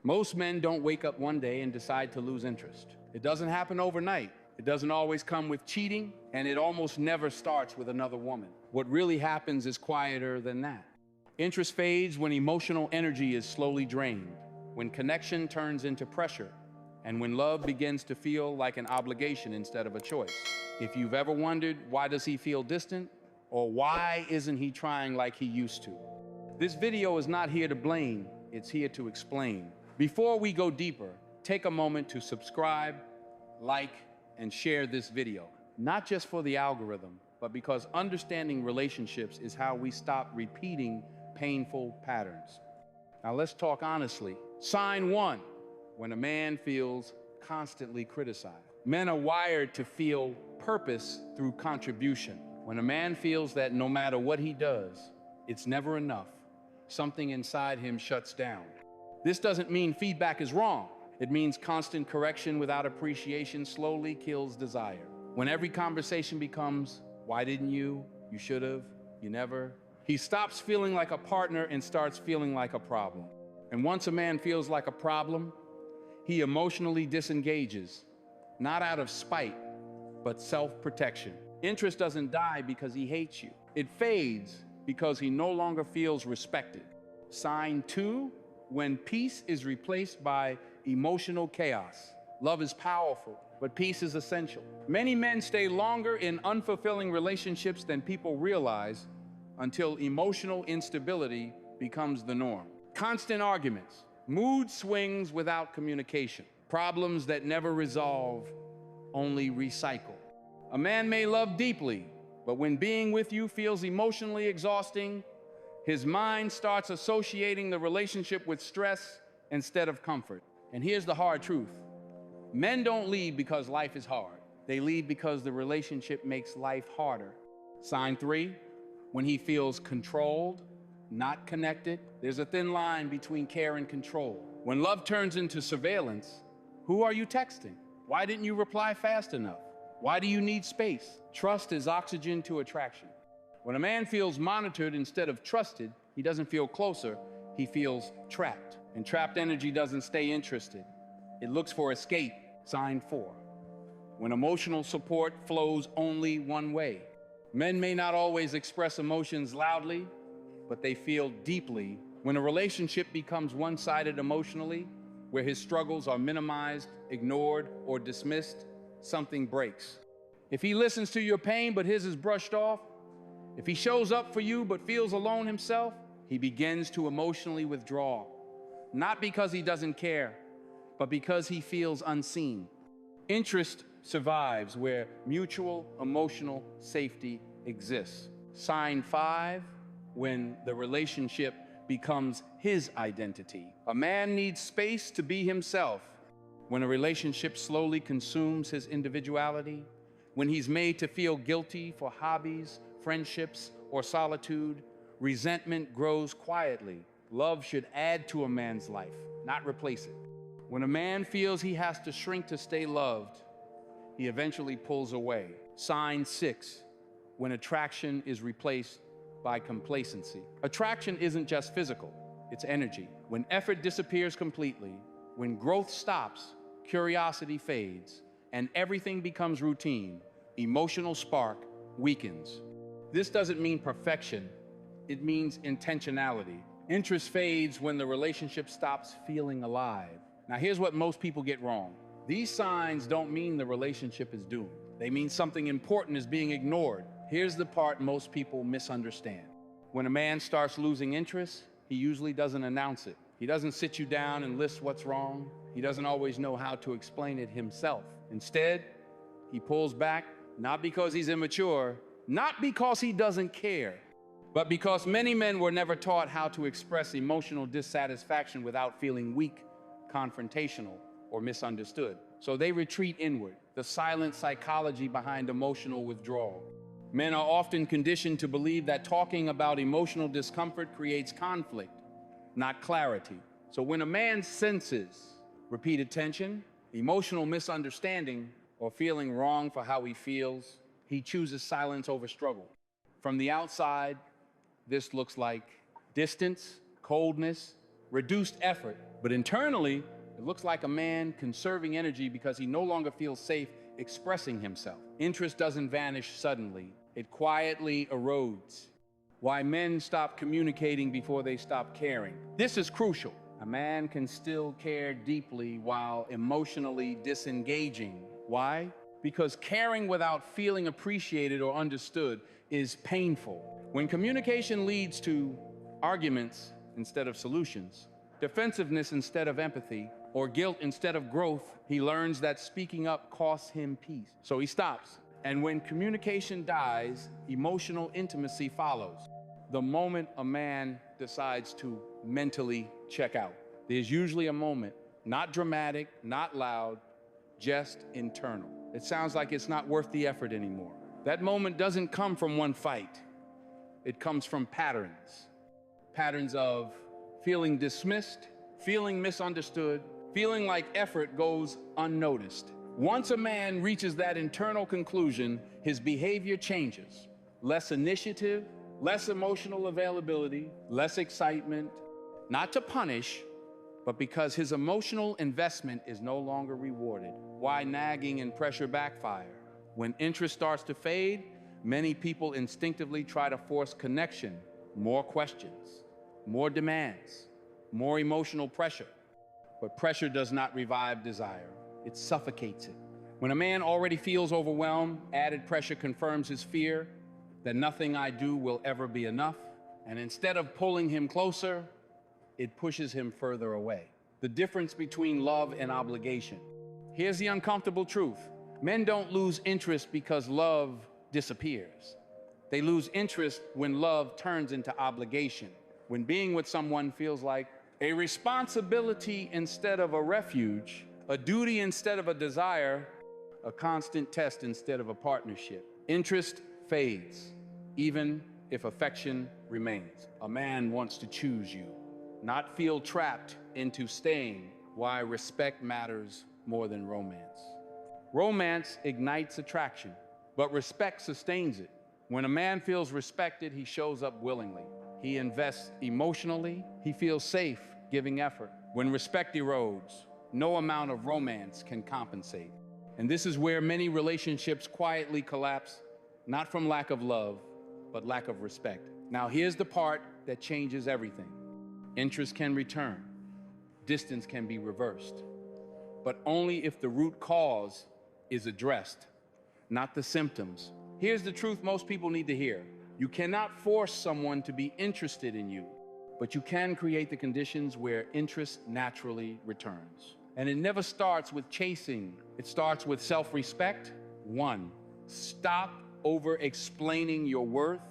Most men don't wake up one day and decide to lose interest. It doesn't happen overnight. It doesn't always come with cheating, and it almost never starts with another woman. What really happens is quieter than that. Interest fades when emotional energy is slowly drained, when connection turns into pressure, and when love begins to feel like an obligation instead of a choice. If you've ever wondered, why does he feel distant? Or why isn't he trying like he used to? This video is not here to blame, it's here to explain. Before we go deeper, take a moment to subscribe, like, and share this video. Not just for the algorithm, but because understanding relationships is how we stop repeating painful patterns. Now let's talk honestly. Sign 1, when a man feels constantly criticized. Men are wired to feel purpose through contribution. When a man feels that no matter what he does, it's never enough, something inside him shuts down. This doesn't mean feedback is wrong. It means constant correction without appreciation slowly kills desire. When every conversation becomes, why didn't you? You should have, you never. He stops feeling like a partner and starts feeling like a problem. And once a man feels like a problem, he emotionally disengages, not out of spite, but self-protection. Interest doesn't die because he hates you. It fades because he no longer feels respected. Sign 2, when peace is replaced by emotional chaos. Love is powerful, but peace is essential. Many men stay longer in unfulfilling relationships than people realize until emotional instability becomes the norm. Constant arguments, mood swings without communication, problems that never resolve, only recycle. A man may love deeply, but when being with you feels emotionally exhausting, his mind starts associating the relationship with stress instead of comfort. And here's the hard truth. Men don't leave because life is hard. They leave because the relationship makes life harder. Sign 3, when he feels controlled, not connected. There's a thin line between care and control. When love turns into surveillance, who are you texting? Why didn't you reply fast enough? Why do you need space? Trust is oxygen to attraction. When a man feels monitored instead of trusted, he doesn't feel closer, he feels trapped. And trapped energy doesn't stay interested. It looks for escape. Sign 4, when emotional support flows only one way. Men may not always express emotions loudly, but they feel deeply. When a relationship becomes one-sided emotionally, where his struggles are minimized, ignored, or dismissed, something breaks. If he listens to your pain, but his is brushed off, if he shows up for you, but feels alone himself, he begins to emotionally withdraw. Not because he doesn't care, but because he feels unseen. Interest survives where mutual emotional safety exists. Sign 5, when the relationship becomes his identity. A man needs space to be himself. When a relationship slowly consumes his individuality, when he's made to feel guilty for hobbies, friendships, or solitude, resentment grows quietly. Love should add to a man's life, not replace it. When a man feels he has to shrink to stay loved, he eventually pulls away. Sign 6, when attraction is replaced by complacency. Attraction isn't just physical, it's energy. When effort disappears completely, when growth stops, curiosity fades, and everything becomes routine, emotional spark weakens. This doesn't mean perfection, it means intentionality. Interest fades when the relationship stops feeling alive. Now here's what most people get wrong. These signs don't mean the relationship is doomed. They mean something important is being ignored. Here's the part most people misunderstand. When a man starts losing interest, he usually doesn't announce it. He doesn't sit you down and list what's wrong. He doesn't always know how to explain it himself. Instead, he pulls back, not because he's immature, not because he doesn't care, but because many men were never taught how to express emotional dissatisfaction without feeling weak, confrontational, or misunderstood. So they retreat inward, the silent psychology behind emotional withdrawal. Men are often conditioned to believe that talking about emotional discomfort creates conflict, not clarity. So when a man senses repeated tension, emotional misunderstanding, or feeling wrong for how he feels, he chooses silence over struggle. From the outside, this looks like distance, coldness, reduced effort. But internally, it looks like a man conserving energy because he no longer feels safe expressing himself. Interest doesn't vanish suddenly. It quietly erodes. Why men stop communicating before they stop caring. This is crucial. A man can still care deeply while emotionally disengaging. Why? Because caring without feeling appreciated or understood is painful. When communication leads to arguments instead of solutions, defensiveness instead of empathy, or guilt instead of growth, he learns that speaking up costs him peace. So he stops. And when communication dies, emotional intimacy follows. The moment a man decides to mentally check out, there's usually a moment, not dramatic, not loud, just internal. It sounds like it's not worth the effort anymore. That moment doesn't come from one fight. It comes from patterns. Patterns of feeling dismissed, feeling misunderstood, feeling like effort goes unnoticed. Once a man reaches that internal conclusion, his behavior changes. Less initiative, less emotional availability, less excitement, not to punish, but because his emotional investment is no longer rewarded. Why nagging and pressure backfire? When interest starts to fade, many people instinctively try to force connection, more questions, more demands, more emotional pressure. But pressure does not revive desire, it suffocates it. When a man already feels overwhelmed, added pressure confirms his fear that nothing I do will ever be enough. And instead of pulling him closer, it pushes him further away. The difference between love and obligation. Here's the uncomfortable truth. Men don't lose interest because love disappears. They lose interest when love turns into obligation. When being with someone feels like a responsibility instead of a refuge, a duty instead of a desire, a constant test instead of a partnership. Interest fades, even if affection remains. A man wants to choose you, not feel trapped into staying. Why respect matters more than romance. Romance ignites attraction, but respect sustains it. When a man feels respected, he shows up willingly. He invests emotionally. He feels safe giving effort. When respect erodes, no amount of romance can compensate. And this is where many relationships quietly collapse, not from lack of love, but lack of respect. Now, here's the part that changes everything. Interest can return. Distance can be reversed. But only if the root cause is addressed, not the symptoms. Here's the truth most people need to hear. You cannot force someone to be interested in you, but you can create the conditions where interest naturally returns. And it never starts with chasing. It starts with self-respect. 1, stop over-explaining your worth.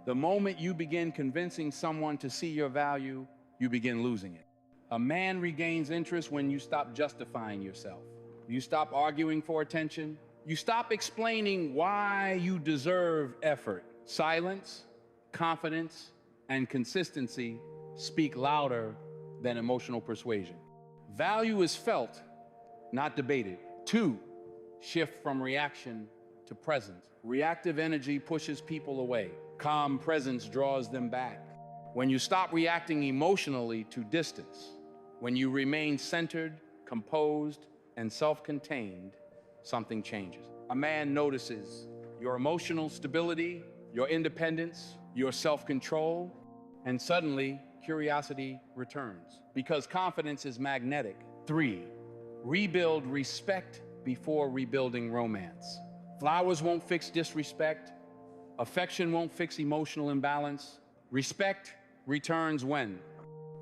The moment you begin convincing someone to see your value, you begin losing it. A man regains interest when you stop justifying yourself. You stop arguing for attention. You stop explaining why you deserve effort. Silence, confidence, and consistency speak louder than emotional persuasion. Value is felt, not debated. 2, shift from reaction to presence. Reactive energy pushes people away. Calm presence draws them back. When you stop reacting emotionally to distance, when you remain centered, composed, and self-contained, something changes. A man notices your emotional stability, your independence, your self-control, and suddenly curiosity returns because confidence is magnetic. 3, rebuild respect before rebuilding romance. Flowers won't fix disrespect. Affection won't fix emotional imbalance. Respect returns when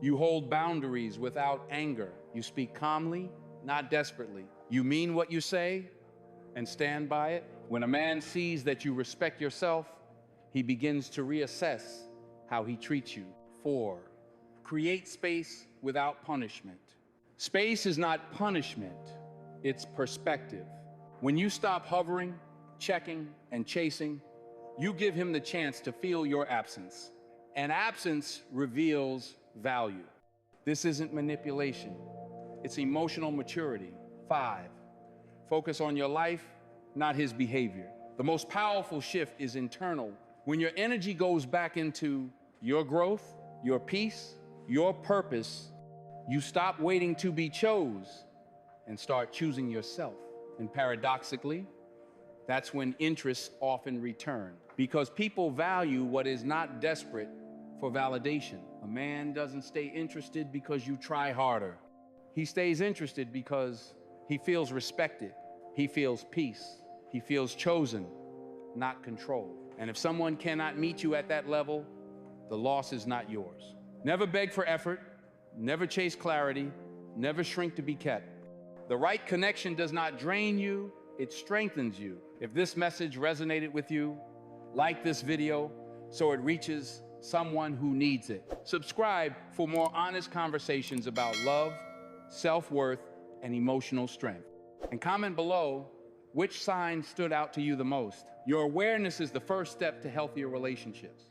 you hold boundaries without anger. You speak calmly, not desperately. You mean what you say and stand by it. When a man sees that you respect yourself, he begins to reassess how he treats you. 4, create space without punishment. Space is not punishment, it's perspective. When you stop hovering, checking, and chasing, you give him the chance to feel your absence. And absence reveals value. This isn't manipulation, it's emotional maturity. 5, focus on your life, not his behavior. The most powerful shift is internal. When your energy goes back into your growth, your peace, your purpose, You stop waiting to be chose and start choosing yourself. And paradoxically, that's when interests often return, because people value what is not desperate for validation. A man doesn't stay interested because you try harder. He stays interested because he feels respected, he feels peace, he feels chosen, not controlled. And if someone cannot meet you at that level, the loss is not yours. Never beg for effort, never chase clarity, never shrink to be kept. The right connection does not drain you, it strengthens you. If this message resonated with you, like this video so it reaches someone who needs it. Subscribe for more honest conversations about love, self-worth, and emotional strength. And comment below which sign stood out to you the most. Your awareness is the first step to healthier relationships.